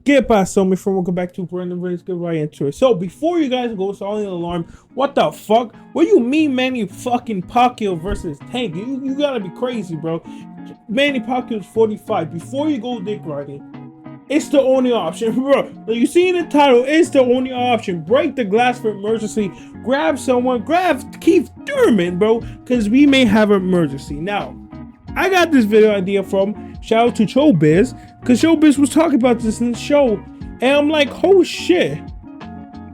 Get past so me from welcome back to Brandon Race. Get right into it. So before you guys go sounding an alarm, what the fuck? What do you mean Manny fucking Pacquiao versus Tank? You gotta be crazy, bro. Manny Pacquiao's 45. Before you go dick riding, it's the only option, bro. You see the title, it's the only option. Break the glass for emergency. Grab someone, grab Keith Thurman, bro, because we may have an emergency. Now, I got this video idea from shout out to Showbiz, because Showbiz was talking about this in the show, and I'm like, oh shit,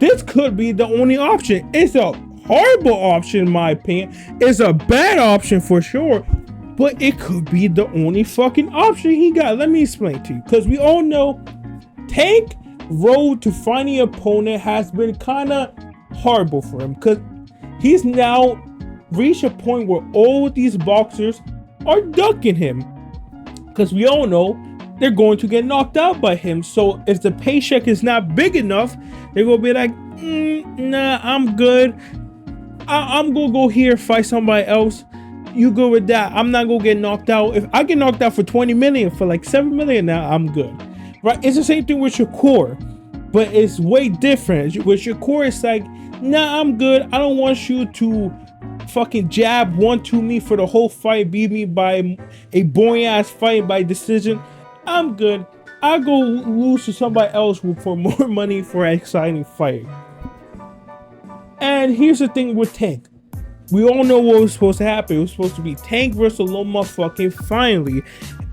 this could be the only option. It's a horrible option in my opinion. It's a bad option for sure, but it could be the only fucking option he got. Let me explain to you, because we all know Tank road to finding an opponent has been kind of horrible for him, because he's now reached a point where all these boxers are ducking him, because we all know they're going to get knocked out by him. So if the paycheck is not big enough, they're gonna be like, nah, I'm good. I'm gonna go here, fight somebody else. You good with that? I'm not gonna get knocked out. If I get knocked out for 20 million, for like 7 million now, I'm good, right? It's the same thing with Shakur, but it's way different. With Shakur, it's like, nah, I'm good. I don't want you to fucking jab 1-2 me for the whole fight, beat me by a boring ass fight by decision. I'm good. I'll go lose to somebody else for more money for an exciting fight. And here's the thing with Tank. We all know what was supposed to happen. It was supposed to be Tank versus Loma fucking finally.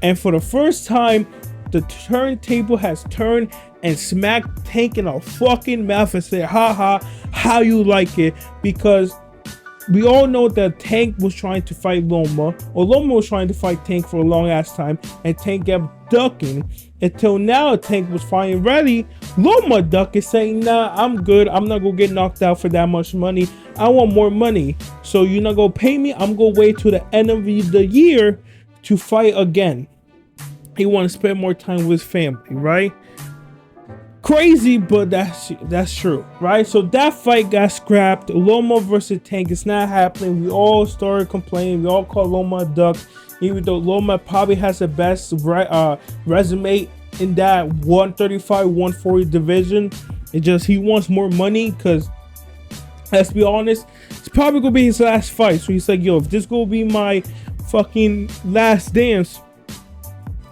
And for the first time, the turntable has turned and smacked Tank in a fucking mouth and said, haha, how you like it? Because we all know that Tank was trying to fight Loma, or Loma was trying to fight Tank for a long ass time, and Tank kept ducking until now Tank was finally ready. Loma duck is saying, nah, I'm good. I'm not gonna get knocked out for that much money. I want more money. So you're not gonna pay me? I'm gonna wait till the end of the year to fight again. He want to spend more time with his family, right? Crazy, but that's true, right? So that fight got scrapped. Loma versus Tank, it's not happening. We all started complaining. We all call Loma a duck, even though Loma probably has the best resume in that 135 140 division. It just he wants more money, because let's be honest, it's probably gonna be his last fight. So he's like, yo, if this gonna be my fucking last dance,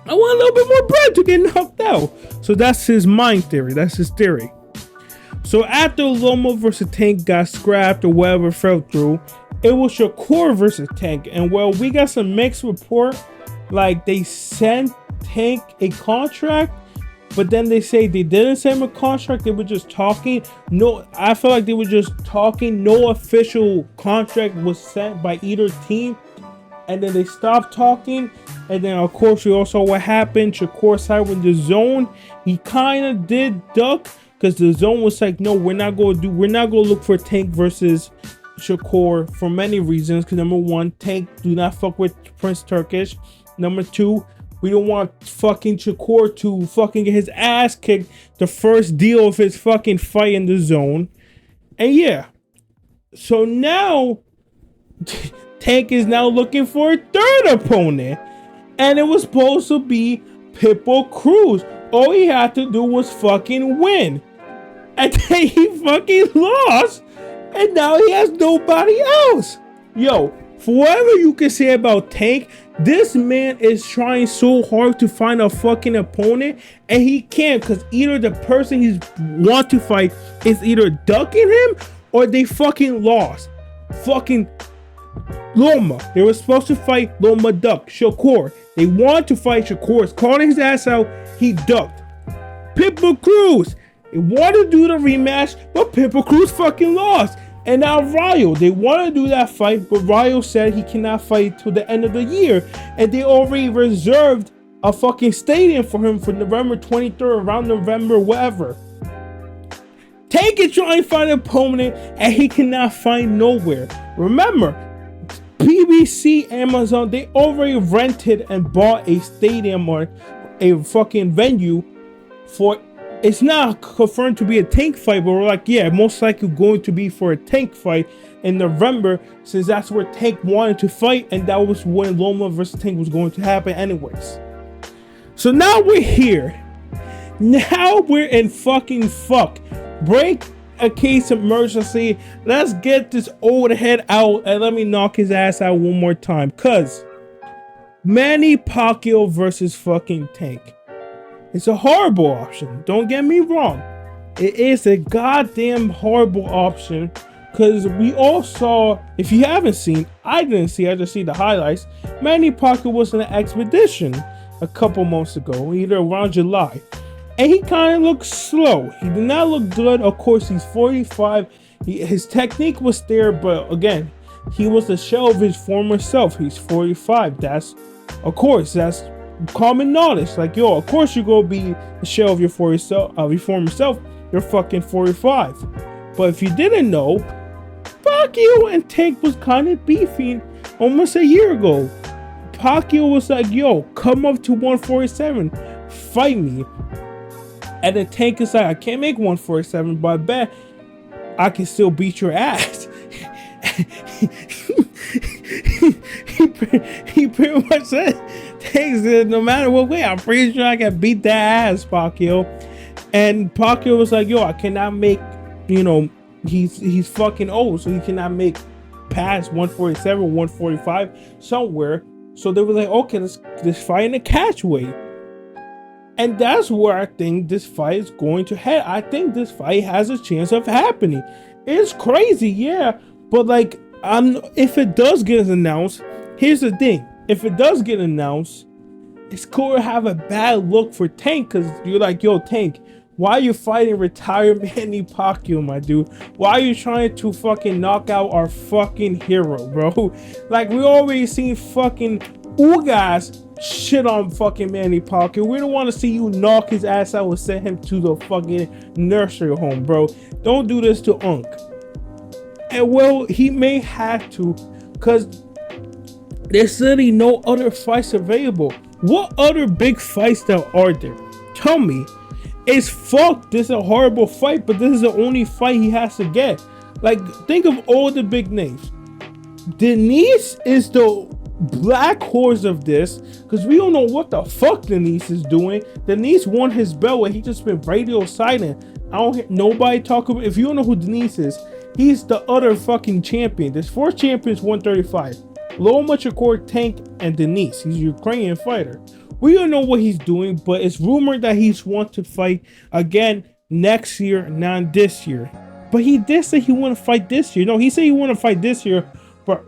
I want a little bit more bread to get knocked out. So that's his mind theory. That's his theory. So after Loma versus Tank got scrapped or whatever fell through, it was Shakur versus Tank. And well, we got some mixed report. Like they sent Tank a contract, but then they say they didn't send him a contract. They were just talking. No, I feel like they were just talking. No official contract was sent by either team. And then they stopped talking. And then of course we also what happened. Shakur side with the zone. He kind of did duck, because the zone was like, no, we're not gonna look for Tank versus Shakur for many reasons. Because number one, Tank do not fuck with Prince Turkish. Number two, we don't want fucking Shakur to fucking get his ass kicked the first deal of his fucking fight in the zone. And yeah, so now Tank is now looking for a third opponent, and it was supposed to be Pitbull Cruz. All he had to do was fucking win, and then he fucking lost, and now he has nobody else. Yo, for whatever you can say about Tank, this man is trying so hard to find a fucking opponent, and he can't, because either the person he want to fight is either ducking him or they fucking lost. Fucking Loma, they were supposed to fight Loma duck. Shakur, they wanted to fight Shakur. It's calling his ass out. He ducked. Pitbull Cruz, they wanted to do the rematch, but Pitbull Cruz fucking lost. And now Ryo, they want to do that fight, but Ryo said he cannot fight till the end of the year. And they already reserved a fucking stadium for him for November 23rd, around November, whatever. Tank is trying to find an opponent, and he cannot find nowhere. Remember, BBC, Amazon, they already rented and bought a stadium or a fucking venue for. It's not confirmed to be a Tank fight, but we're like, yeah, most likely going to be for a Tank fight in November, since that's where Tank wanted to fight, and that was when Loma versus Tank was going to happen anyways. So now we're here. Now we're in fucking fuck. Break a case emergency. Let's get this old head out and let me knock his ass out one more time. Cause Manny Pacquiao versus fucking Tank. It's a horrible option. Don't get me wrong. It is a goddamn horrible option. Cause we all saw, if you haven't seen, I didn't see, I just see the highlights. Manny Pacquiao was in an expedition a couple months ago, either around July. And he kind of looked slow. He did not look good. Of course, he's 45. His technique was there, but again, he was a shell of his former self. He's 45. That's common knowledge. Like, yo, of course you're gonna be a shell of your former self. You're fucking 45. But if you didn't know, Pacquiao and Tank was kind of beefing almost a year ago. Pacquiao was like, yo, come up to 147, fight me. And then Tank is like, I can't make 147, but I bet I can still beat your ass. he pretty much said, Tank said, no matter what way, I'm pretty sure I can beat that ass, Pacquiao. And Pacquiao was like, yo, I cannot make, he's fucking old, so he cannot make past 147, 145 somewhere. So they were like, okay, let's fight in a catch weight. And that's where I think this fight is going to head. I think this fight has a chance of happening. It's crazy, yeah. But like, if it does get announced, here's the thing. If it does get announced, it's going to have a bad look for Tank. Because you're like, yo, Tank, why are you fighting retired Manny Pacquiao, my dude? Why are you trying to fucking knock out our fucking hero, bro? Like, we already seen fucking guys shit on fucking Manny Pacquiao. We don't want to see you knock his ass out and send him to the fucking nursery home, bro. Don't do this to Unk. And well, he may have to, because there's literally no other fights available. What other big fights that are there? Tell me. It's fucked. This is a horrible fight, but this is the only fight he has to get. Like, think of all the big names. Denise is the black horse of this, because we don't know what the fuck Denise is doing. Denise won his belt and he just been radio silent. I don't hear nobody talk about. If you don't know who Denise is, he's the other fucking champion. There's 4 champions, 135. Loma Shakur, Tank, and Denise. He's a Ukrainian fighter. We don't know what he's doing, but it's rumored that he's want to fight again next year, not this year. But he did say he want to fight this year. No, he said he want to fight this year, but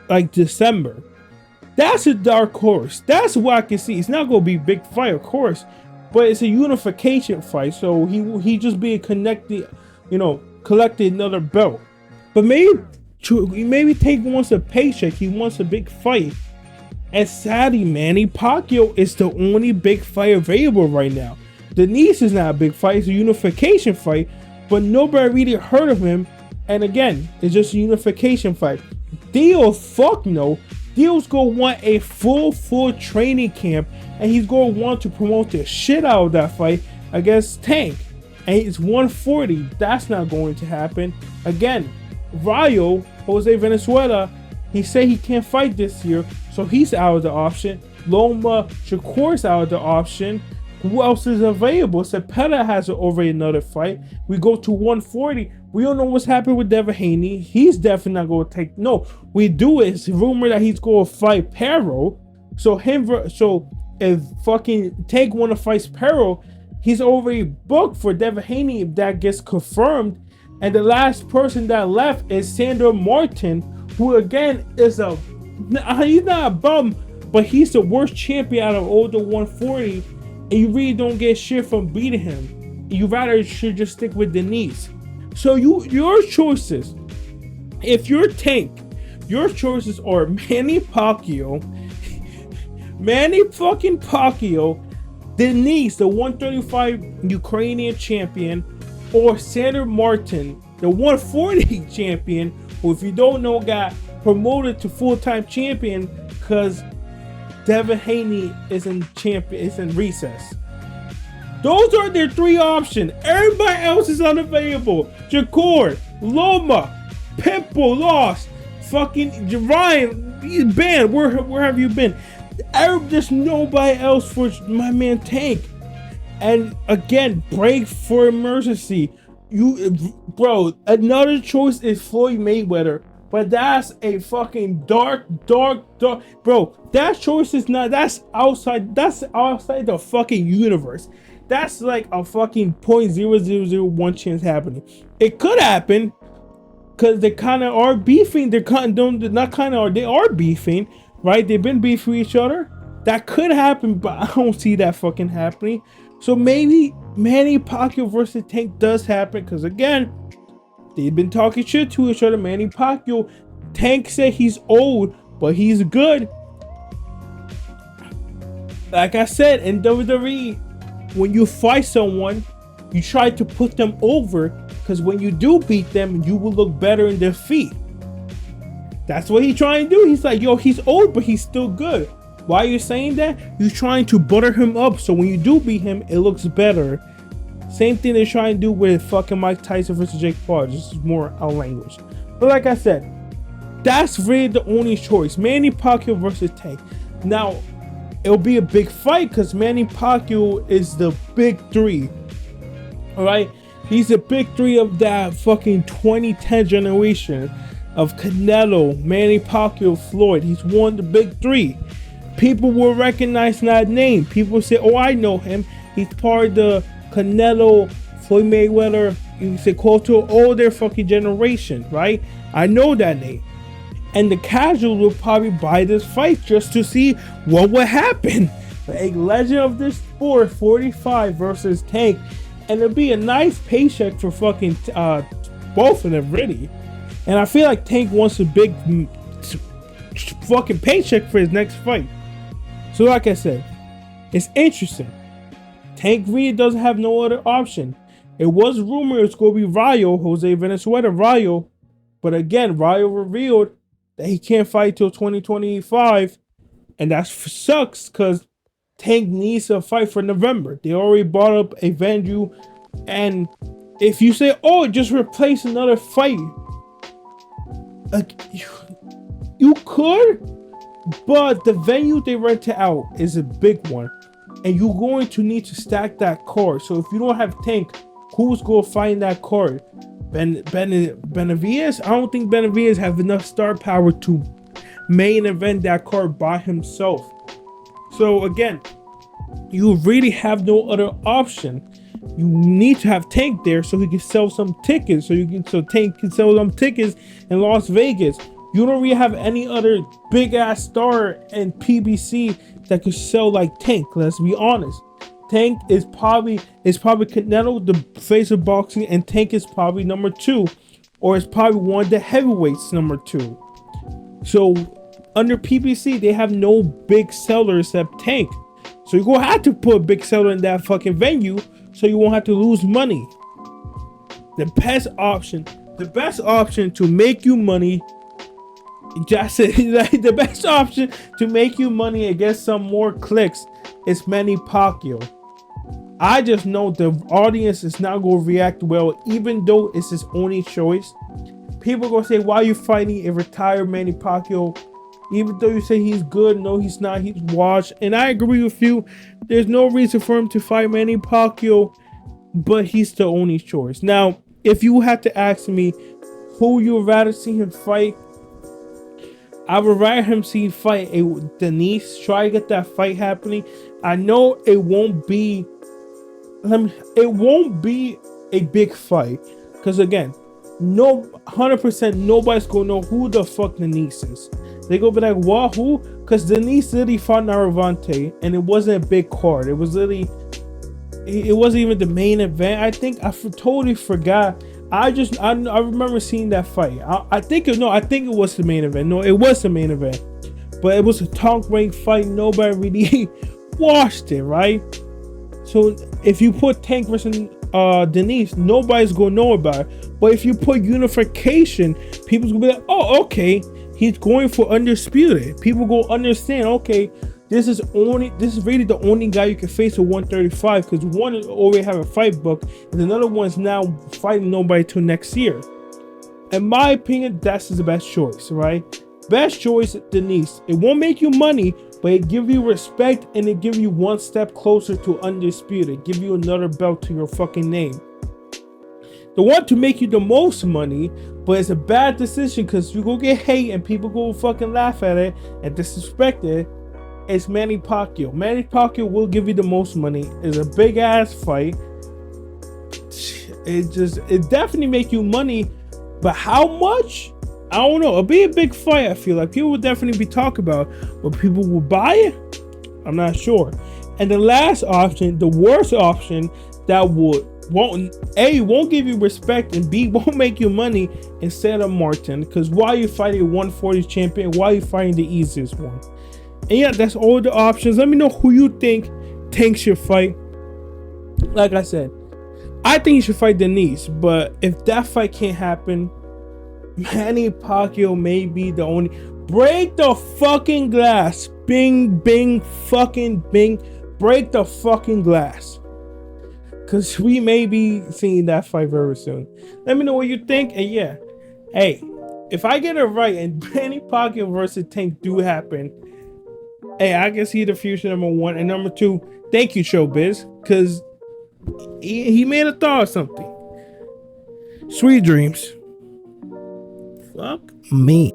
like December. That's a dark horse. That's what I can see. It's not going to be a big fight, of course, but it's a unification fight. So he just being connected, collected another belt. But maybe Tank wants a paycheck. He wants a big fight. And sadly, Manny Pacquiao is the only big fight available right now. Denise is not a big fight. It's a unification fight, but nobody really heard of him. And again, it's just a unification fight. Dio, fuck no. Dio's gonna want a full training camp, and he's gonna want to promote the shit out of that fight against Tank. And it's 140. That's not going to happen. Again, Jose Venezuela, he said he can't fight this year, so he's out of the option. Loma Shakur's out of the option. Who else is available? Cepeda has already another fight. We go to 140. We don't know what's happening with Devin Haney. He's definitely not going to take. No, we do it. It's rumored that he's going to fight Pero. So if fucking Tank want to fight Pero, he's already booked for Devin Haney if that gets confirmed. And the last person that left is Sandor Martin, who again is he's not a bum, but he's the worst champion out of all the 140. And you really don't get shit from beating him. You rather should just stick with Denise. So your choices, if you're Tank, your choices are Manny Pacquiao, Denise, the 135 Ukrainian champion, or Sandor Martin, the 140 champion, who, if you don't know, got promoted to full-time champion because Devin Haney is in recess. Those are their 3 options. Everybody else is unavailable. Shakur, Loma, Pitbull lost. Fucking Ryan, he's banned. Where have you been? There's nobody else for my man Tank. And again, break for emergency. Bro, another choice is Floyd Mayweather, but that's a fucking dark. Bro, that choice is not. That's outside. That's outside the fucking universe. That's like a fucking 0.0001 chance happening. It could happen because they kind of are beefing. They're kind of not kind of are. They are beefing, right? They've been beefing each other. That could happen, but I don't see that fucking happening. So maybe Manny Pacquiao versus Tank does happen, because again, they've been talking shit to each other. Manny Pacquiao, Tank said he's old, but he's good. Like I said, in WWE, when you fight someone, you try to put them over, because when you do beat them, you will look better in defeat. That's what he's trying to do. He's like, yo, he's old, but he's still good. Why are you saying that? You're trying to butter him up, so when you do beat him, it looks better. Same thing they're trying to do with fucking Mike Tyson versus Jake Paul. This is more our language. But like I said, that's really the only choice. Manny Pacquiao versus Tank. Now, it'll be a big fight because Manny Pacquiao is the big three. Alright? He's the big three of that fucking 2010 generation of Canelo, Manny Pacquiao, Floyd. He's one of the big three. People will recognize that name. People say, oh, I know him. He's part of the Canelo, Floyd Mayweather, you say close to all their fucking generation, right? I know that name. And the casuals will probably buy this fight just to see what would happen. A legend of this sport, 45 versus Tank. And it'll be a nice paycheck for fucking both of them, really. And I feel like Tank wants a big fucking paycheck for his next fight. So like I said, it's interesting. Tank really doesn't have no other option. It was rumored it's going to be Rayo, Jose Venezuela Rayo. But again, Rayo revealed that he can't fight till 2025. And that sucks because Tank needs to fight for November. They already bought up a venue. And if you say, oh, just replace another fight. You could. But the venue they rented out is a big one. And you're going to need to stack that card. So if you don't have Tank, who's going to find that card? Benavidez? I don't think Benavidez have enough star power to main event that card by himself. So again, you really have no other option. You need to have Tank there so he can sell some tickets. So Tank can sell some tickets in Las Vegas. You don't really have any other big ass star in PBC that could sell like Tank. Let's be honest. Tank is probably Canelo, the face of boxing, and Tank is probably number 2, or it's probably one of the heavyweights number 2. So under PBC, they have no big seller except Tank. So you're gonna have to put a big seller in that fucking venue, so you won't have to lose money. The best option to make you money. Just like the best option to make you money and get some more clicks is Manny Pacquiao. I just know the audience is not going to react well, even though it's his only choice. People are going to say, why are you fighting a retired Manny Pacquiao? Even though you say he's good, no, he's not. He's washed. And I agree with you. There's no reason for him to fight Manny Pacquiao, but he's the only choice. Now, if you had to ask me who you would rather see him fight, I would rather him see fight a Denise. Try to get that fight happening. I know it won't be a big fight, because again, 100% nobody's gonna know who the fuck Denise is. They gonna be like, what, who? Because Denise literally fought Gervonta, and it wasn't a big card. It was literally, it wasn't even the main event. I think I totally forgot. I remember seeing that fight. I think it was the main event. No, it was the main event. But it was a top rank fight. Nobody really watched it, right? So if you put Tank versus Denise, nobody's gonna know about it. But if you put unification, people's gonna be like, oh, okay, he's going for undisputed. People go understand, okay, this is really the only guy you can face at 135, because one already have a fight book and another one's now fighting nobody till next year. In my opinion, that's the best choice, right? Best choice, Denise. It won't make you money, but it give you respect and it give you one step closer to undisputed. Give you another belt to your fucking name. The one to make you the most money, but it's a bad decision because you go get hate and people go fucking laugh at it and disrespect it. It's Manny Pacquiao. Manny Pacquiao will give you the most money. It's a big ass fight. It definitely make you money, but how much? I don't know. It'll be a big fight. I feel like people will definitely be talking about, but people will buy it. I'm not sure. And the last option, the worst option, that won't give you respect, and B, won't make you money, instead of Martin. Because why are you fighting a 140 champion? Why are you fighting the easiest one? And yeah, that's all the options. Let me know who you think Tank should fight. Like I said, I think he should fight Denise, but if that fight can't happen, Manny Pacquiao may be the only. Break the fucking glass. Bing, bing, fucking bing. Break the fucking glass. Because we may be seeing that fight very soon. Let me know what you think. And yeah, hey, if I get it right and Manny Pacquiao versus Tank do happen, hey, I can see the future, number one. And number two, thank you, Showbiz. Because he made a thought of something. Sweet dreams. Fuck me.